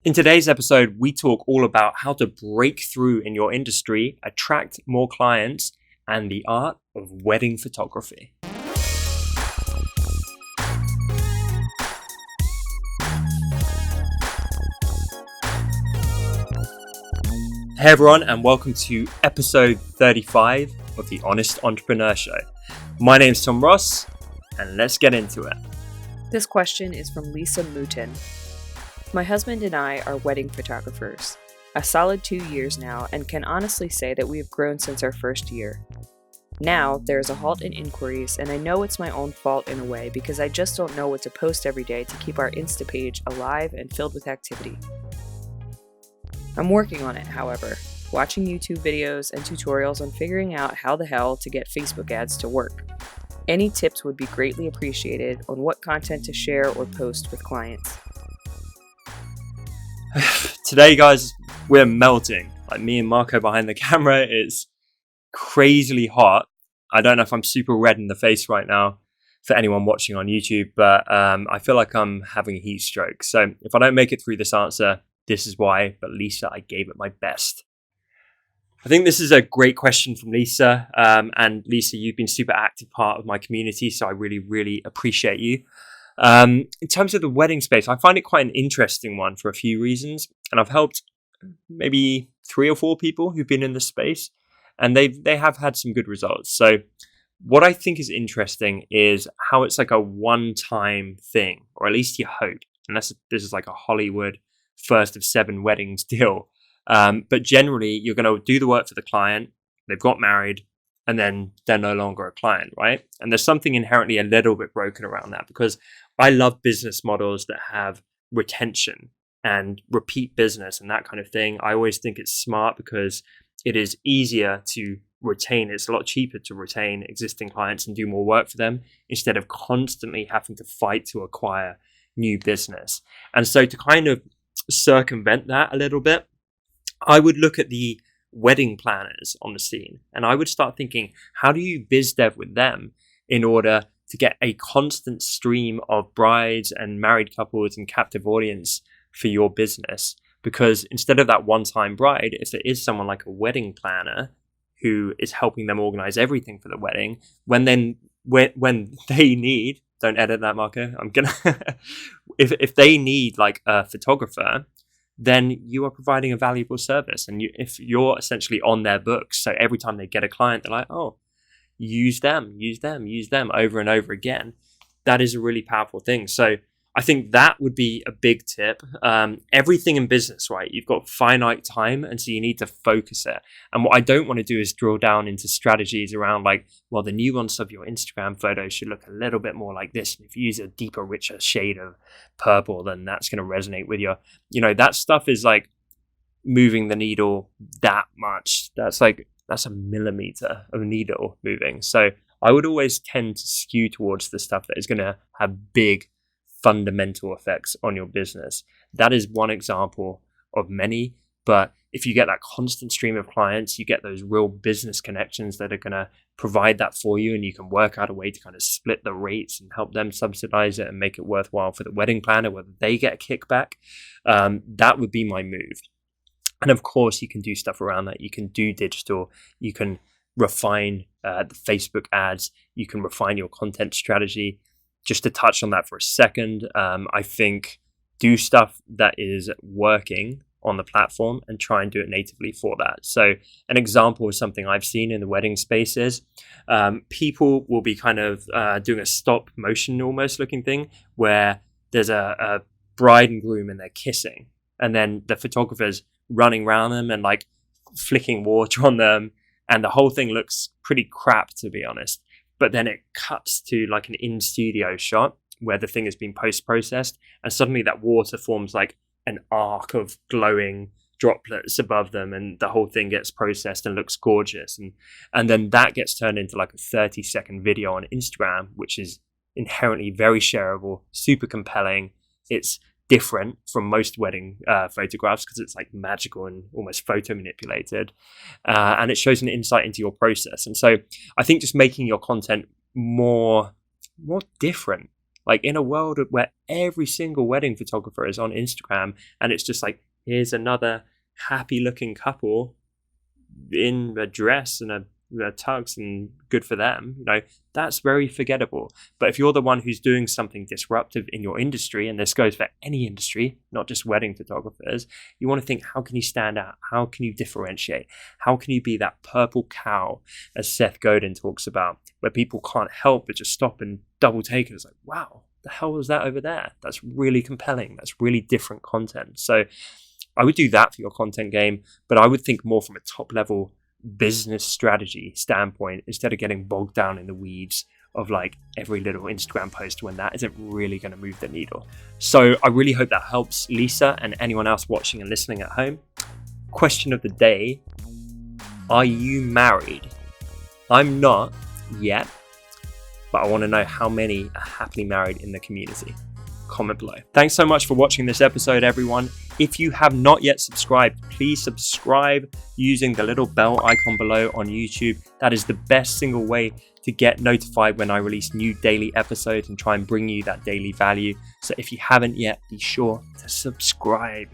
In today's episode, we talk all about how to break through in your industry, attract more clients, and the art of wedding photography. Hey everyone, and welcome to episode 35 of the Honest Entrepreneur Show. My name's Tom Ross, and let's get into it. This question is from Lisa Mouton. My husband and I are wedding photographers, a solid 2 years now, and can honestly say that we have grown since our first year. Now, there is a halt in inquiries, and I know it's my own fault in a way because I just don't know what to post every day to keep our Insta page alive and filled with activity. I'm working on it, however, watching YouTube videos and tutorials on figuring out how the hell to get Facebook ads to work. Any tips would be greatly appreciated on what content to share or post with clients. Today, guys, we're melting. Like me and Marco behind the camera, it's crazily hot. I don't know if I'm super red in the face right now for anyone watching on YouTube, but I feel like I'm having a heat stroke. So if I don't make it through this answer, this is why. But Lisa, I gave it my best. I think this is a great question from Lisa. And Lisa, you've been super active part of my community, so I really, really appreciate you. In terms of the wedding space, I find it quite an interesting one for a few reasons. And I've helped maybe 3 or 4 people who've been in this space, and they have had some good results. So what I think is interesting is how it's like a one-time thing, or at least you hope. Unless this is like a Hollywood first of 7 weddings deal. But generally, you're going to do the work for the client. They've got married, and then they're no longer a client, right? And there's something inherently a little bit broken around that, because I love business models that have retention and repeat business and that kind of thing. I always think it's smart because it is easier to retain. It's a lot cheaper to retain existing clients and do more work for them instead of constantly having to fight to acquire new business. And so to kind of circumvent that a little bit, I would look at the wedding planners on the scene, and I would start thinking, how do you biz dev with them in order to get a constant stream of brides and married couples and captive audience for your business? Because instead of that one-time bride, if there is someone like a wedding planner who is helping them organize everything for the wedding, when they need, don't edit that, Marco, I'm gonna if they need like a photographer, then you are providing a valuable service. And if you're essentially on their books, so every time they get a client, they're like, oh, use them over and over again. That is a really powerful thing. So I think that would be a big tip. Everything in business, right? You've got finite time, and so you need to focus it. And what I don't want to do is drill down into strategies around like, well, the nuance of your Instagram photos should look a little bit more like this. And if you use a deeper, richer shade of purple, then that's going to resonate with your, that stuff is like moving the needle that much. That's a millimeter of needle moving. So I would always tend to skew towards the stuff that is going to have big fundamental effects on your business. That is one example of many. But if you get that constant stream of clients, you get those real business connections that are going to provide that for you, and you can work out a way to kind of split the rates and help them subsidize it and make it worthwhile for the wedding planner, whether they get a kickback. That would be my move. And of course, you can do stuff around that. You can do digital. You can refine the Facebook ads. You can refine your content strategy. Just to touch on that for a second, I think do stuff that is working on the platform and try and do it natively for that. So an example of something I've seen in the wedding space is people will be kind of doing a stop motion almost looking thing where there's a bride and groom and they're kissing, and then the photographer's running around them and like flicking water on them, and the whole thing looks pretty crap, to be honest. But then it cuts to like an in-studio shot where the thing has been post-processed, and suddenly that water forms like an arc of glowing droplets above them, and the whole thing gets processed and looks gorgeous. And then that gets turned into like a 30-second video on Instagram, which is inherently very shareable, super compelling. It's different from most wedding photographs because it's like magical and almost photo manipulated, and it shows an insight into your process. And so I think just making your content more different, Like in a world where every single wedding photographer is on Instagram and it's just like, here's another happy looking couple in a dress and a tux and good for them, that's very forgettable. But if you're the one who's doing something disruptive in your industry, and this goes for any industry, not just wedding photographers, you want to think, how can you stand out? How can you differentiate? How can you be that purple cow, as Seth Godin talks about, where people can't help but just stop and double take it? It's like, wow, the hell was that over there? That's really compelling. That's really different content. So I would do that for your content game, but I would think more from a top level business strategy standpoint instead of getting bogged down in the weeds of like every little Instagram post, when that isn't really going to move the needle. So I really hope that helps Lisa and anyone else watching and listening at home. Question of the day: are you married? I'm not yet, but I want to know how many are happily married in the community. Comment below. Thanks so much for watching this episode, everyone. If you have not yet subscribed, please subscribe using the little bell icon below on YouTube. That is the best single way to get notified when I release new daily episodes and try and bring you that daily value. So if you haven't yet, be sure to subscribe.